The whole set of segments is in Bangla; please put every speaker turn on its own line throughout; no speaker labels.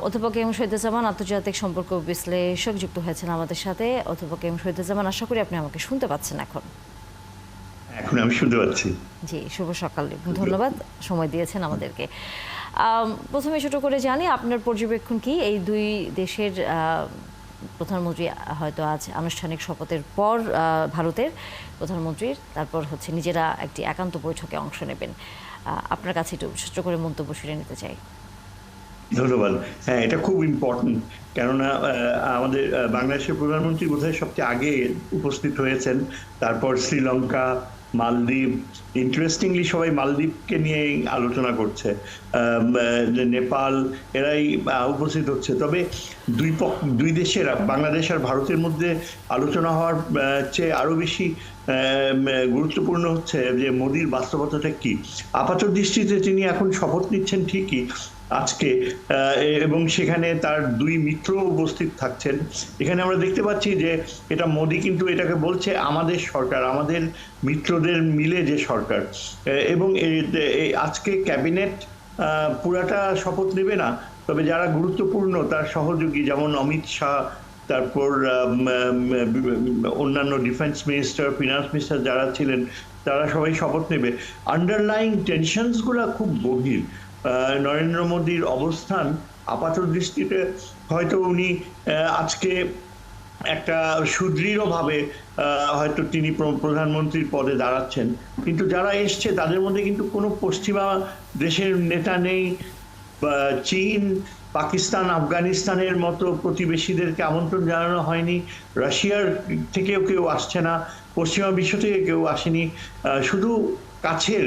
অধ্যাপক এম শহীদুজ্জামান, আন্তর্জাতিক সম্পর্ক বিশ্লেষক, যুক্ত হয়েছেন আমাদের সাথে। অধ্যাপক এম শহীদুজ্জামান, আশা করি আপনি আমাকে শুনতে পাচ্ছেন এখন।
এখন আমি শুনতে পাচ্ছি।
জি, শুভ সকাল, ধন্যবাদ সময় দিয়েছেন আমাদেরকে। প্রথমে ছোট করে জানি আপনার পর্যবেক্ষণ কি এই দুই দেশের প্রধানমন্ত্রী হয়তো আজ আনুষ্ঠানিক শপথের পর ভারতের প্রধানমন্ত্রীর, তারপর হচ্ছে নিজেরা একটি একান্ত বৈঠকে অংশ নেবেন। আপনার কাছে একটু ছোট করে মন্তব্য শুনে নিতে চাই।
ধন্যবাদ। হ্যাঁ, এটা খুব ইম্পর্টেন্ট, কেননা আমাদের বাংলাদেশের প্রধানমন্ত্রী বোধহয় সবচেয়ে আগে উপস্থিত হয়েছেন, তারপর শ্রীলঙ্কা, মালদ্বীপ। ইন্টারেস্টিংলি সবাই মালদ্বীপকে নিয়েই আলোচনা করছে, নেপাল, এরাই উপস্থিত হচ্ছে। তবে দুই দেশের, বাংলাদেশ আর ভারতের মধ্যে আলোচনা হওয়ার চেয়ে আরো বেশি গুরুত্বপূর্ণ হচ্ছে যে মোদির বাস্তবতাটা কি। আপাত দৃষ্টিতে তিনি এখন শপথ নিচ্ছেন ঠিকই আজকে, এবং সেখানে তার দুই মিত্র উপস্থিত থাকছেন। এখানে আমরা দেখতে পাচ্ছি যে এটা মোদি কিন্তু এটাকে বলছে আমাদের সরকার, আমাদের মিত্রদের মিলে যে সরকার। এবং আজকে ক্যাবিনেট পুরাটা শপথ নেবে না, তবে যারা গুরুত্বপূর্ণ তার সহযোগী, যেমন অমিত শাহ, তারপর অন্যান্য ডিফেন্স মিনিস্টার, ফিনান্স মিনিস্টার যারা ছিলেন, তারা সবাই শপথ নেবে। আন্ডারলাইং টেনশনসগুলো খুব গভীর। নরেন্দ্র মোদীর অবস্থান আপাত দৃষ্টিতে হয়তো উনি আজকে একটা সুদৃঢ়ভাবে হয়তো তিনি প্রধানমন্ত্রীর পদে দাঁড়াচ্ছেন, কিন্তু যারা এসছে তাদের মধ্যে কিন্তু কোনো পশ্চিমা দেশের নেতা নেই। চীন, পাকিস্তান, আফগানিস্তানের মতো প্রতিবেশীদেরকে আমন্ত্রণ জানানো হয়নি, রাশিয়ার থেকেও কেউ আসছে না, পশ্চিমা বিশ্ব থেকে কেউ আসেনি। শুধু কাছের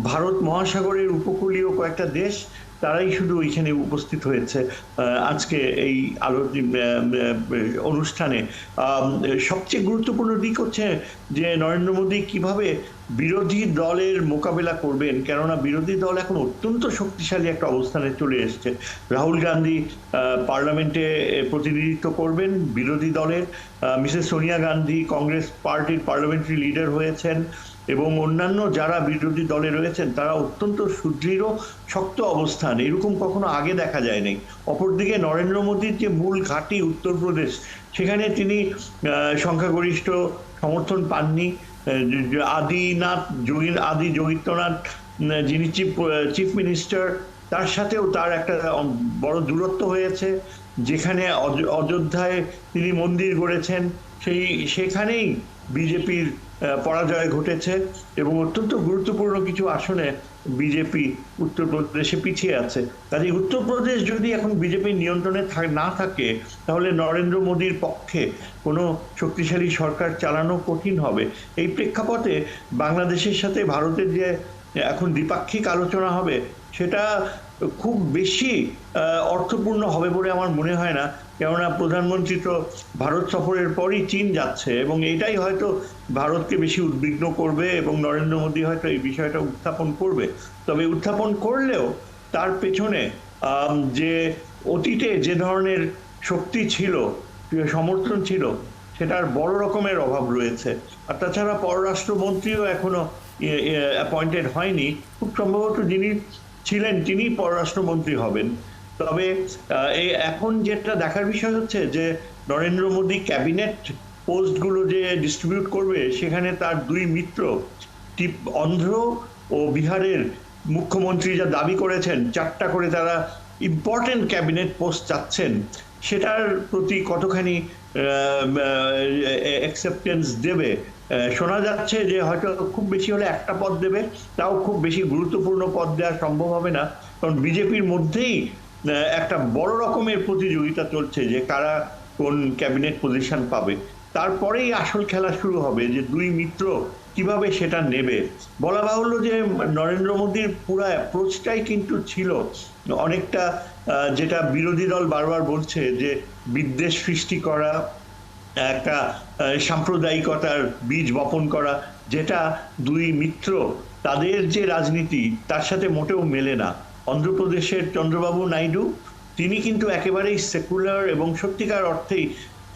ভারত মহাসাগরের উপকূলীয় কয়েকটা দেশ, তারাই শুধু ওইখানে উপস্থিত হয়েছে আজকে এই অনুষ্ঠানে। সবচেয়ে গুরুত্বপূর্ণ দিক হচ্ছে যে নরেন্দ্র মোদী কিভাবে বিরোধী দলের মোকাবেলা করবেন, কেননা বিরোধী দল এখন অত্যন্ত শক্তিশালী একটা অবস্থানে চলে এসছে। রাহুল গান্ধী পার্লামেন্টে প্রতিনিধিত্ব করবেন বিরোধী দলের, মিসেস সোনিয়া গান্ধী কংগ্রেস পার্টির পার্লামেন্টারি লিডার হয়েছেন, এবং অন্যান্য যারা বিরোধী দলে রয়েছেন তারা অত্যন্ত সুদৃঢ় শক্ত অবস্থান, এরকম কখনো আগে দেখা যায়নি। অপরদিকে নরেন্দ্র মোদীর যে মূল ঘাঁটি উত্তরপ্রদেশ, সেখানে তিনি সংখ্যাগরিষ্ঠ সমর্থন পাননি। আদি যোগীন্দ্রনাথ, যিনি চিফ মিনিস্টার, তার সাথেও তার একটা বড় দূরত্ব হয়েছে। যেখানে অযোধ্যায় তিনি মন্দির গড়েছেন, সেখানেই বিজেপির পরাজয় ঘটেছে, এবং অত্যন্ত গুরুত্বপূর্ণ কিছু আসনে বিজেপি উত্তরপ্রদেশে পিছিয়ে আছে। কাজে উত্তরপ্রদেশ যদি এখন বিজেপির নিয়ন্ত্রণে না থাকে, তাহলে নরেন্দ্র মোদীর পক্ষে কোনো শক্তিশালী সরকার চালানো কঠিন হবে। এই প্রেক্ষাপটে বাংলাদেশের সাথে ভারতের যে এখন দ্বিপাক্ষিক আলোচনা হবে, সেটা খুব বেশি অর্থপূর্ণ হবে বলে আমার মনে হয় না, কেননা প্রধানমন্ত্রী তো ভারত সফরের পরই চীন যাচ্ছে, এবং এটাই হয়তো ভারতকে বেশি উদ্বিগ্ন করবে, এবং নরেন্দ্র মোদী হয়তো এই বিষয়টা উত্থাপন করবে। তবে উত্থাপন করলেও তার পেছনে যে অতীতে যে ধরনের শক্তি ছিল, সমর্থন ছিল, সেটার বড় রকমের অভাব রয়েছে। আর তাছাড়া পররাষ্ট্রমন্ত্রীও এখনো অ্যাপয়েন্টেড হয়নি। খুব সম্ভবত যিনি ছিলেন তিনি পররাষ্ট্রমন্ত্রী হবেন। তবে এখন যেটা দেখার বিষয় হচ্ছে যে নরেন্দ্র মোদী ক্যাবিনেট পোস্টগুলো যে ডিস্ট্রিবিউট করবে, সেখানে তার দুই মিত্র অন্ধ্র ও বিহারের মুখ্যমন্ত্রী যা দাবি করেছেন, 4টা করে তারা ইম্পর্টেন্ট ক্যাবিনেট পোস্ট চাচ্ছেন, সেটার প্রতি কতখানি অ্যাকসেপ্টেন্স দেবে। শোনা যাচ্ছে যে হয়তো খুব বেশি হলে একটা পদ দেবে, তাও খুব বেশি গুরুত্বপূর্ণ পদ দেওয়া সম্ভব হবে না, কারণ বিজেপির মধ্যেই একটা বড় রকমের প্রতিযোগিতা চলছে যে কারা কোন ক্যাবিনেট পজিশন পাবে। তারপরেই আসল খেলা শুরু হবে যে দুই মিত্র কিভাবে সেটা নেবে। বলা বাহুল্য যে নরেন্দ্র মোদীর পুরো অ্যাপ্রোচটাই কিন্তু ছিল অনেকটা যেটা বিরোধী দল বারবার বলছে, যে বিদ্বেষ সৃষ্টি করা, একটা সাম্প্রদায়িকতার বীজ বপন করা, যেটা দুই মিত্র তাদের যে রাজনীতি তার সাথে মোটেও মেলে না। অন্ধ্রপ্রদেশের চন্দ্রবাবু নাইডু, তিনি কিন্তু একেবারেই সেকুলার এবং সত্যিকার অর্থেই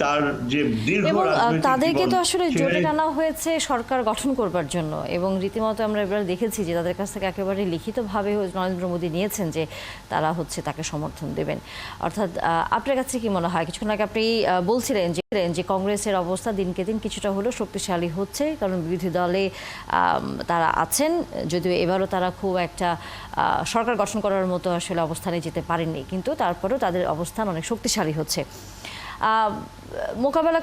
তার যে দীর্ঘ
এবং
রাজনৈতিক
তাদেরকে
জীবন,
তো আসলে জোটে
সেখানে
টানা হয়েছে সরকার গঠন করবার জন্য, এবং রীতিমতো আমরা এবার দেখেছি যে তাদের কাছ থেকে একেবারে লিখিতভাবে নরেন্দ্র মোদী নিয়েছেন যে তারা তাকে সমর্থন দেবেন। অর্থাৎ আপনার কাছে কি মনে হয়, কিছুক্ষণ আগে আপনি বলছিলেন যে কংগ্রেসের অবস্থা দিনকে দিন কিছুটা হলেও শক্তিশালী হচ্ছে, কারণ বিরোধী দলে তারা আছেন, যদিও এবারও তারা খুব একটা সরকার গঠন করার মতো আসলে অবস্থানে যেতে পারেননি, কিন্তু তারপরেও তাদের অবস্থান অনেক শক্তিশালী হচ্ছে। মোকাবেলা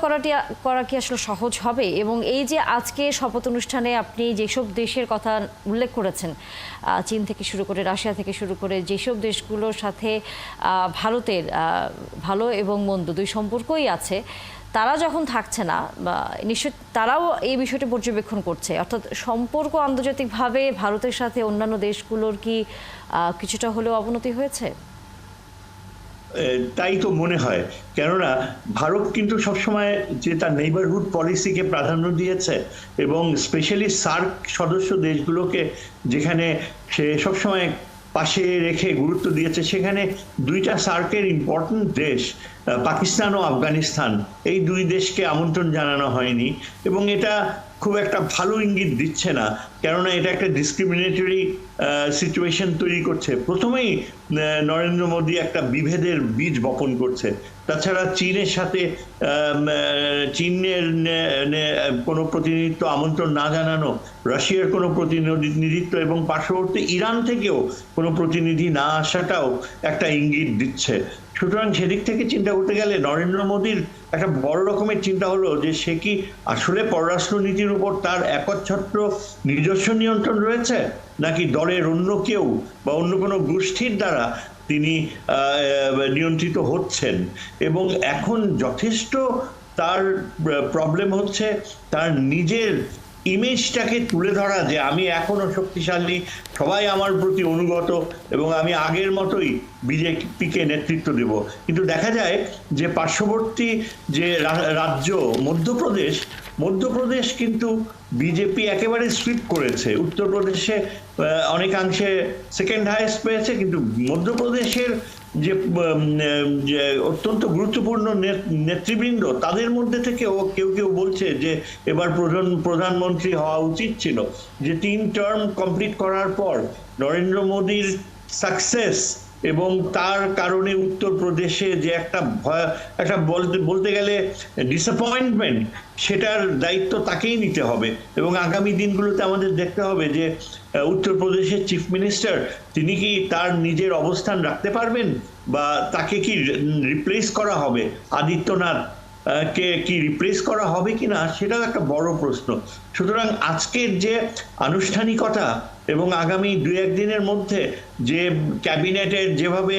করা কি আসলে সহজ হবে? এবং এই যে আজকে শপথ অনুষ্ঠানে আপনি যেসব দেশের কথা উল্লেখ করেছেন, চীন থেকে শুরু করে রাশিয়া থেকে শুরু করে যেসব দেশগুলোর সাথে ভারতের ভালো এবং মন্দ দুই সম্পর্কই আছে, তারা যখন থাকছে না, বা নিশ্চয় তারাও এই বিষয়টি পর্যবেক্ষণ করছে, অর্থাৎ সম্পর্ক আন্তর্জাতিকভাবে ভারতের সাথে অন্যান্য দেশগুলোর কি কিছুটা হলেও অবনতি হয়েছে?
তাই তো মনে হয়, কেননা ভারত কিন্তু সবসময় যে তার নেইবারহুড পলিসিকে প্রাধান্য দিয়েছে, এবং স্পেশালি সার্ক সদস্য দেশগুলোকে যেখানে সে সবসময় পাশে রেখে গুরুত্ব দিয়েছে, সেখানে দুইটা সার্কের ইম্পর্টেন্ট দেশ পাকিস্তান ও আফগানিস্তান, এই দুই দেশকে আমন্ত্রণ জানানো হয়নি, এবং এটা খুব একটা ভালো ইঙ্গিত দিচ্ছে না, কেননা এটা একটা ডিসক্রিমিনেটরি সিচুয়েশন তৈরি করছে। প্রথমেই নরেন্দ্র মোদী একটা বিভেদের বীজ বপন করছে। তাছাড়া চীনের সাথে চীনের কোনো প্রতিনিধিত্ব আমন্ত্রণ না জানানো, রাশিয়ার কোনো প্রতিনিধিত্ব এবং পার্শ্ববর্তী ইরান থেকেও কোনো প্রতিনিধি না আসাটাও একটা ইঙ্গিত দিচ্ছে। সুতরাং সেদিক থেকে চিন্তা করতে গেলে নরেন্দ্র মোদীর একটা বড় রকমের চিন্তা হলো যে সে কি আসলে পররাষ্ট্রনীতির উপর তার একচ্ছত্র নিজস্ব নিয়ন্ত্রণ রয়েছে, নাকি দলের অন্য কেউ বা অন্য কোনো গোষ্ঠীর দ্বারা তিনি নিয়ন্ত্রিত হচ্ছেন। এবং এখন যথেষ্ট তার প্রবলেম হচ্ছে তার নিজের ইমেজটাকে তুলে ধরা, যে আমি এখনো শক্তিশালী, সবাই আমার প্রতি অনুগত, এবং আমি আগের মতোই বিজেপিকে নেতৃত্ব দেব। কিন্তু দেখা যায় যে পার্শ্ববর্তী যে রাজ্য মধ্যপ্রদেশ কিন্তু বিজেপি একেবারে সুইপ করেছে। উত্তরপ্রদেশে অনেকাংশে সেকেন্ড হাইয়েস্ট পেয়েছে, কিন্তু মধ্যপ্রদেশের যে অত্যন্ত গুরুত্বপূর্ণ নেতৃবৃন্দ, তাদের মধ্যে থেকেও কেউ বলছে যে এবার প্রধানমন্ত্রী হওয়া উচিত ছিল, যে 3 টার্ম কমপ্লিট করার পর নরেন্দ্র মোদীর সাকসেস এবং তার কারণে উত্তরপ্রদেশে যে একটা বলতে গেলে ডিসঅ্যাপয়েন্টমেন্ট, সেটার দায়িত্ব তাকেই নিতে হবে। এবং আগামী দিনগুলোতে আমাদের দেখতে হবে যে উত্তরপ্রদেশের চিফ মিনিস্টার তিনি কি তার নিজের অবস্থান রাখতে পারবেন, বা তাকে কি রিপ্লেস করা হবে, আদিত্যনাথ কে কি রিপ্লেস করা হবে কিনা, সেটাও একটা বড় প্রশ্ন। সুতরাং আজকের যে আনুষ্ঠানিকতা এবং আগামী 2-1 দিনের মধ্যে যে ক্যাবিনেটের যেভাবে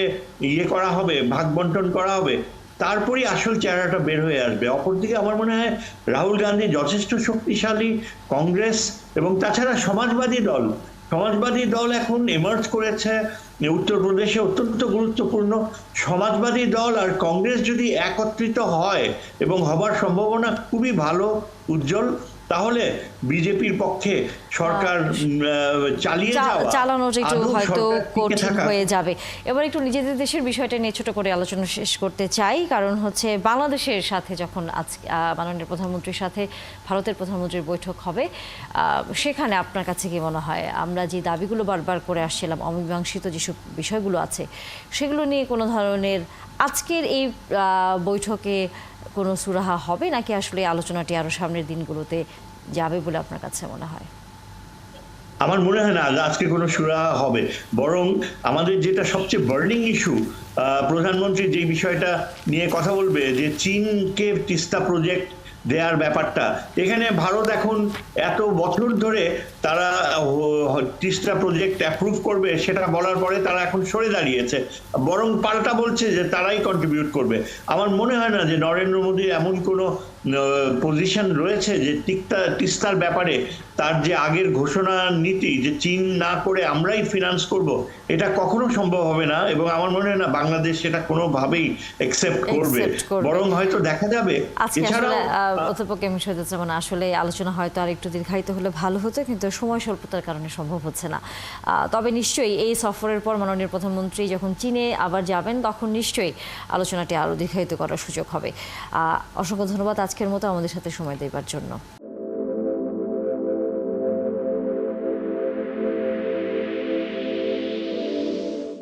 করা হবে, ভাগ বন্টন করা হবে, তারপরই আসল চেহারাটা বের হয়ে আসবে। অপরদিকে আমার মনে হয় রাহুল গান্ধী যথেষ্ট শক্তিশালী, কংগ্রেস এবং তাছাড়া সমাজবাদী দল এখন এমার্জ করেছে উত্তরপ্রদেশে, অত্যন্ত গুরুত্বপূর্ণ। সমাজবাদী দল আর কংগ্রেস যদি একত্রিত হয়, এবং হবার সম্ভাবনা খুবই ভালো, উজ্জ্বল, তাহলে বিজেপির পক্ষে সরকার
চালানোটা একটু হয়তো কঠিন হয়ে যাবে। এবার একটু নিজেদের দেশের বিষয়টা নিয়ে ছোট করে আলোচনা শেষ করতে চাই, কারণ বাংলাদেশের সাথে যখন আজকে মাননীয় প্রধানমন্ত্রীর সাথে ভারতের প্রধানমন্ত্রীর বৈঠক হবে, সেখানে আপনার কাছে কি মনে হয় আমরা যে দাবিগুলো বারবার করে আসছিলাম, অমীমাংসিত যেসব বিষয়গুলো আছে, সেগুলো নিয়ে কোনো ধরনের আজকের এই বৈঠকে কোনো সুরাহা হবে, নাকি আসলে আলোচনাটি আরো সামনের দিনগুলোতে যাবে বলে আপনার কাছে মনে হয়?
আমার মনে হয় না আজকে কোনো সুরাহা হবে, বরং আমাদের যেটা সবচেয়ে বার্নিং ইস্যু, প্রধানমন্ত্রী যে বিষয়টা নিয়ে কথা বলবে, যে চীনকে তিস্তা প্রজেক্ট দেওয়ার ব্যাপারটা, এখানে ভারত এখন এত বছর ধরে তারা তিস্তা প্রজেক্ট অ্যাপ্রুভ করবে সেটা বলার পরে তারা এখন সরে দাঁড়িয়েছে, বরং পাল্টা বলছে যে তারাই কন্ট্রিবিউট করবে। আমার মনে হয় না যে নরেন্দ্র মোদীর এমন কোনো পজিশন রয়েছে যে তিস্তার ব্যাপারে তার যে আগের ঘোষণা নীতি, যে চীন না করে আমরাই ফিনান্স করব, এটা কখনো সম্ভব হবে না, এবং আমার মনে হয় না বাংলাদেশ সেটা কোনোভাবেই অ্যাকসেপ্ট করবে। বরং হয়তো দেখা যাবে
এছাড়াও অধ্যাপক এম শহীদুজ্জামান, আসলে আলোচনা হয়তো আর একটু দীর্ঘায়িত হলে ভালো হতো, কিন্তু সময় স্বল্পতার কারণে সম্ভব হচ্ছে না। তবে নিশ্চয়ই এই সফরের পর মাননীয় প্রধানমন্ত্রী যখন চীনে আবার যাবেন তখন নিশ্চয়ই আলোচনাটি আরও দীর্ঘায়িত করার সুযোগ হবে। অসংখ্য ধন্যবাদ আজকের মতো আমাদের সাথে সময় দেবার জন্য।